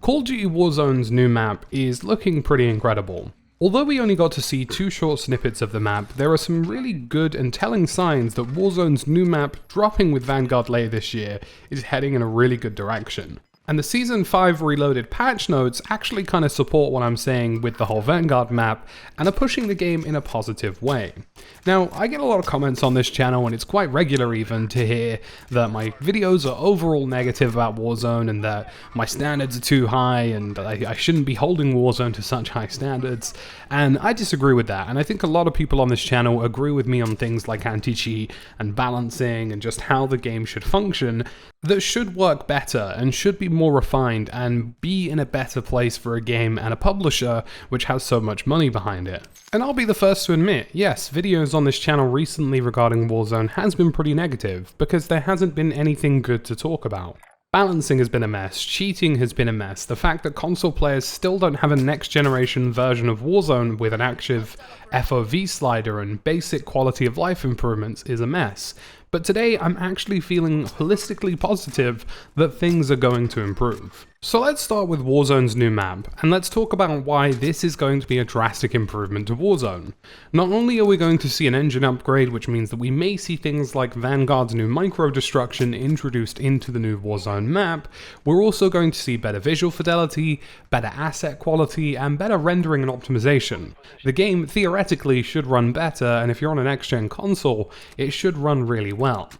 Call of Duty Warzone's new map is looking pretty incredible. Although we only got to see 2 short snippets of the map, there are some really good and telling signs that Warzone's new map, dropping with Vanguard later this year, is heading in a really good direction. And the Season 5 Reloaded patch notes actually kind of support what I'm saying with the whole Vanguard map, and are pushing the game in a positive way. Now, I get a lot of comments on this channel, and it's quite regular even to hear that my videos are overall negative about Warzone, and that my standards are too high, and I shouldn't be holding Warzone to such high standards, and I disagree with that, and I think a lot of people on this channel agree with me on things like anti-cheat and balancing and just how the game should function, that should work better and should be more refined and be in a better place for a game and a publisher which has so much money behind it. And I'll be the first to admit, yes, videos on this channel recently regarding Warzone has been pretty negative, because there hasn't been anything good to talk about. Balancing has been a mess, cheating has been a mess, the fact that console players still don't have a next generation version of Warzone with an active FOV slider and basic quality of life improvements is a mess. But today I'm actually feeling holistically positive that things are going to improve. So let's start with Warzone's new map, and let's talk about why this is going to be a drastic improvement to Warzone. Not only are we going to see an engine upgrade, which means that we may see things like Vanguard's new micro-destruction introduced into the new Warzone map, we're also going to see better visual fidelity, better asset quality, and better rendering and optimization. The game theoretically should run better, and if you're on an next-gen console, it should run really well.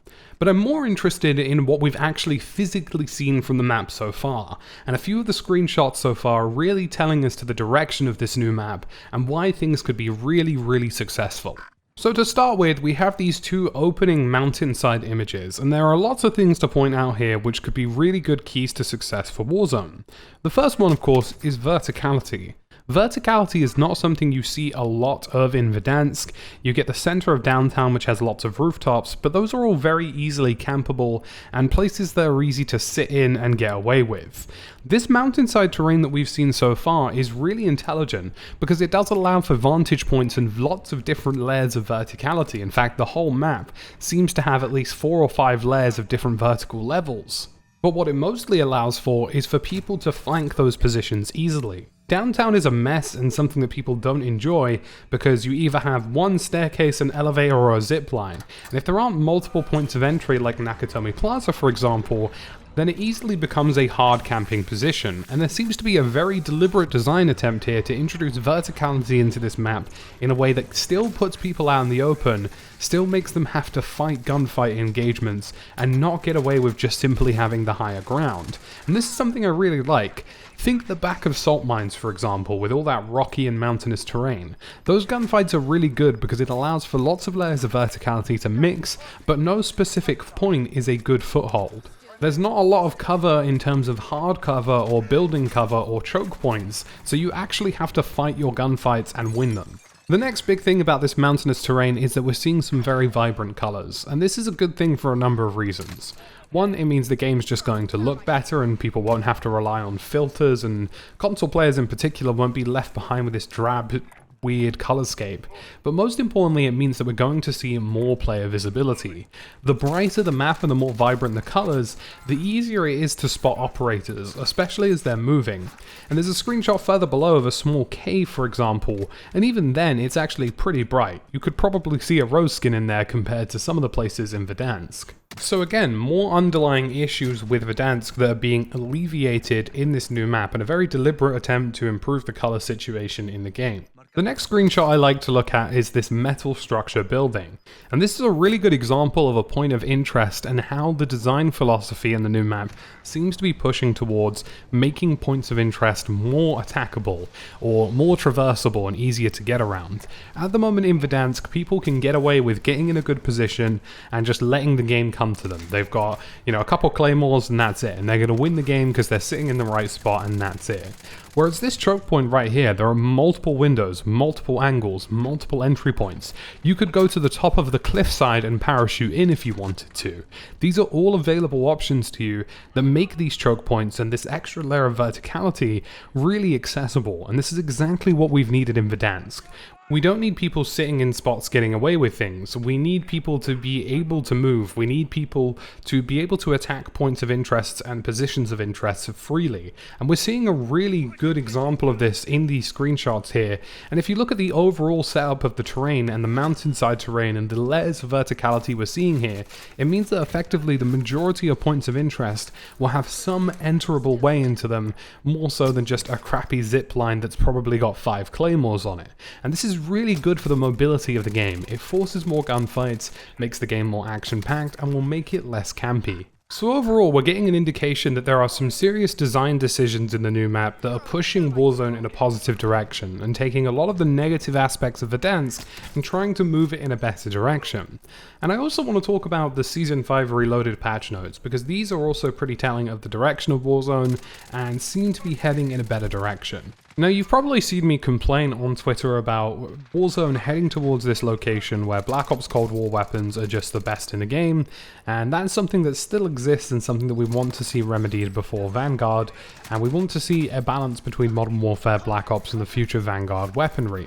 But I'm more interested in what we've actually physically seen from the map so far, and a few of the screenshots so far are really telling us to the direction of this new map and why things could be really successful. So to start with, we have these 2 opening mountainside images, and there are lots of things to point out here which could be really good keys to success for Warzone. The first one, of course, is verticality. Verticality is not something you see a lot of in Verdansk. You get the center of downtown which has lots of rooftops, but those are all very easily campable and places that are easy to sit in and get away with. This mountainside terrain that we've seen so far is really intelligent because it does allow for vantage points and lots of different layers of verticality. In fact, the whole map seems to have at least 4 or 5 layers of different vertical levels. But what it mostly allows for is for people to flank those positions easily. Downtown is a mess and something that people don't enjoy because you either have one staircase, an elevator, or a zip line. And if there aren't multiple points of entry like Nakatomi Plaza, for example, then it easily becomes a hard camping position, and there seems to be a very deliberate design attempt here to introduce verticality into this map in a way that still puts people out in the open, still makes them have to fight gunfight engagements, and not get away with just simply having the higher ground. And this is something I really like. Think the back of salt mines, for example, with all that rocky and mountainous terrain. Those gunfights are really good because it allows for lots of layers of verticality to mix, but no specific point is a good foothold. There's not a lot of cover in terms of hard cover or building cover or choke points, so you actually have to fight your gunfights and win them. The next big thing about this mountainous terrain is that we're seeing some very vibrant colors, and this is a good thing for a number of reasons. One, it means the game's just going to look better and people won't have to rely on filters, and console players in particular won't be left behind with this drab, weird colorscape. But most importantly, it means that we're going to see more player visibility. The brighter the map and the more vibrant the colors, the easier it is to spot operators, especially as they're moving. And there's a screenshot further below of a small cave, for example, and even then it's actually pretty bright. You could probably see a rose skin in there compared to some of the places in Verdansk. So again, more underlying issues with Verdansk that are being alleviated in this new map, and a very deliberate attempt to improve the color situation in the game. The next screenshot I like to look at is this metal structure building, and this is a really good example of a point of interest and how the design philosophy in the new map seems to be pushing towards making points of interest more attackable or more traversable and easier to get around. At the moment in Verdansk, people can get away with getting in a good position and just letting the game come to them. They've got, a couple claymores and that's it, and they're going to win the game because they're sitting in the right spot and that's it. Whereas this choke point right here, there are multiple windows, multiple angles, multiple entry points. You could go to the top of the cliffside and parachute in if you wanted to. These are all available options to you that make these choke points and this extra layer of verticality really accessible, and this is exactly what we've needed in Verdansk. We don't need people sitting in spots getting away with things. We need people to be able to move. We need people to be able to attack points of interest and positions of interest freely. And we're seeing a really good example of this in these screenshots here. And if you look at the overall setup of the terrain and the mountainside terrain and the layers of verticality we're seeing here, it means that effectively the majority of points of interest will have some enterable way into them, more so than just a crappy zip line that's probably got 5 claymores on it. And this is really good for the mobility of the game. It forces more gunfights, makes the game more action-packed, and will make it less campy. So overall, we're getting an indication that there are some serious design decisions in the new map that are pushing Warzone in a positive direction, and taking a lot of the negative aspects of Verdansk and trying to move it in a better direction. And I also want to talk about the Season 5 Reloaded patch notes, because these are also pretty telling of the direction of Warzone, and seem to be heading in a better direction. Now, you've probably seen me complain on Twitter about Warzone heading towards this location where Black Ops Cold War weapons are just the best in the game, and that's something that still exists and something that we want to see remedied before Vanguard, and we want to see a balance between Modern Warfare, Black Ops, and the future Vanguard weaponry.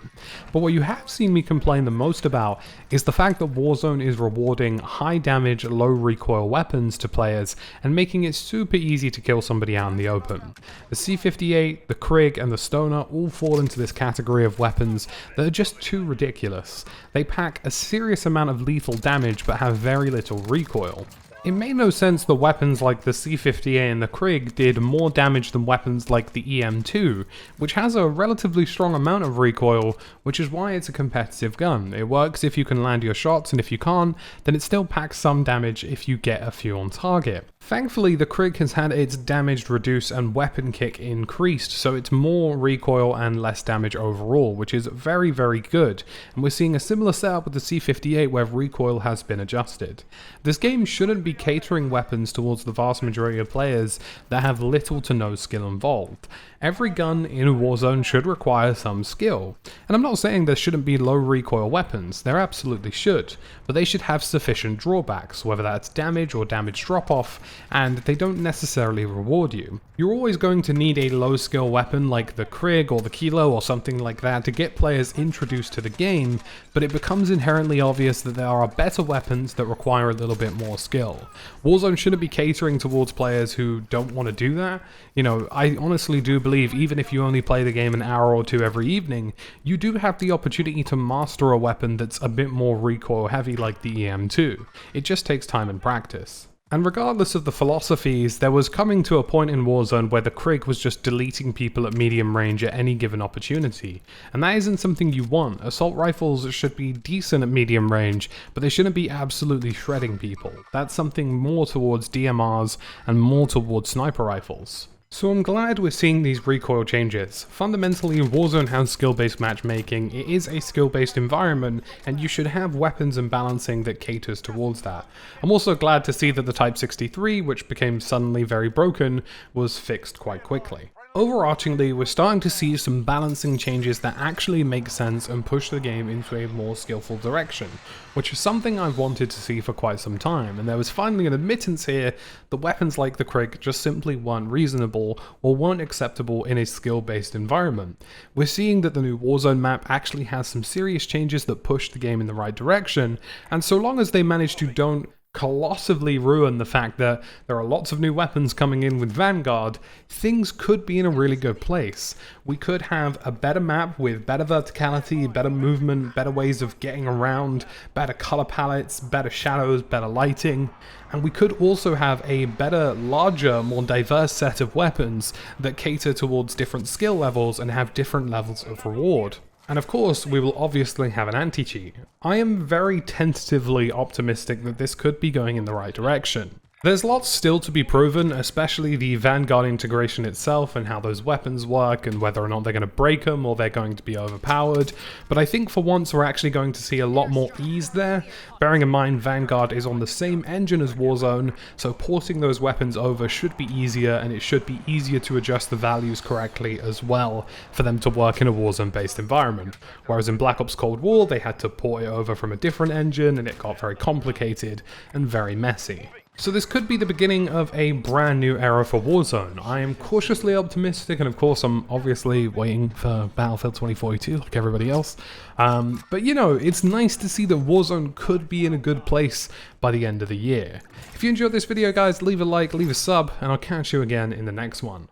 But what you have seen me complain the most about is the fact that Warzone is rewarding high damage, low recoil weapons to players and making it super easy to kill somebody out in the open. The C58, the Krig, and the Stoner all fall into this category of weapons that are just too ridiculous. They pack a serious amount of lethal damage but have very little recoil. It made no sense that weapons like the C58 and the Krig did more damage than weapons like the EM2, which has a relatively strong amount of recoil, which is why it's a competitive gun. It works if you can land your shots, and if you can't, then it still packs some damage if you get a few on target. Thankfully, the Krig has had its damage reduced and weapon kick increased, so it's more recoil and less damage overall, which is very, very good. And we're seeing a similar setup with the C58 where recoil has been adjusted. This game shouldn't be catering weapons towards the vast majority of players that have little to no skill involved. Every gun in Warzone should require some skill. And I'm not saying there shouldn't be low recoil weapons, there absolutely should, but they should have sufficient drawbacks, whether that's damage or damage drop off, and they don't necessarily reward you. You're always going to need a low skill weapon like the Krig or the Kilo or something like that to get players introduced to the game, but it becomes inherently obvious that there are better weapons that require a little bit more skill. Warzone shouldn't be catering towards players who don't want to do that. You know, I honestly do believe even if you only play the game an hour or two every evening, you do have the opportunity to master a weapon that's a bit more recoil heavy like the EM2. It just takes time and practice. And regardless of the philosophies, there was coming to a point in Warzone where the Krig was just deleting people at medium range at any given opportunity. And that isn't something you want. Assault rifles should be decent at medium range, but they shouldn't be absolutely shredding people. That's something more towards DMRs and more towards sniper rifles. So I'm glad we're seeing these recoil changes. Fundamentally, Warzone has skill-based matchmaking, it is a skill-based environment, and you should have weapons and balancing that caters towards that. I'm also glad to see that the Type 63, which became suddenly very broken, was fixed quite quickly. Overarchingly, we're starting to see some balancing changes that actually make sense and push the game into a more skillful direction, which is something I've wanted to see for quite some time, and there was finally an admittance here that weapons like the Krig just simply weren't reasonable or weren't acceptable in a skill-based environment. We're seeing that the new Warzone map actually has some serious changes that push the game in the right direction, and so long as they manage to don't colossally ruin the fact that there are lots of new weapons coming in with Vanguard, things could be in a really good place. We could have a better map with better verticality, better movement, better ways of getting around, better color palettes, better shadows, better lighting, and we could also have a better, larger, more diverse set of weapons that cater towards different skill levels and have different levels of reward. And of course, we will obviously have an anti-cheat. I am very tentatively optimistic that this could be going in the right direction. There's lots still to be proven, especially the Vanguard integration itself and how those weapons work and whether or not they're going to break them or they're going to be overpowered, but I think for once we're actually going to see a lot more ease there, bearing in mind Vanguard is on the same engine as Warzone, so porting those weapons over should be easier, and it should be easier to adjust the values correctly as well for them to work in a Warzone based environment, whereas in Black Ops Cold War they had to port it over from a different engine and it got very complicated and very messy. So this could be the beginning of a brand new era for Warzone. I am cautiously optimistic, and of course I'm obviously waiting for Battlefield 2042 like everybody else. But you know, it's nice to see that Warzone could be in a good place by the end of the year. If you enjoyed this video guys, leave a like, leave a sub, and I'll catch you again in the next one.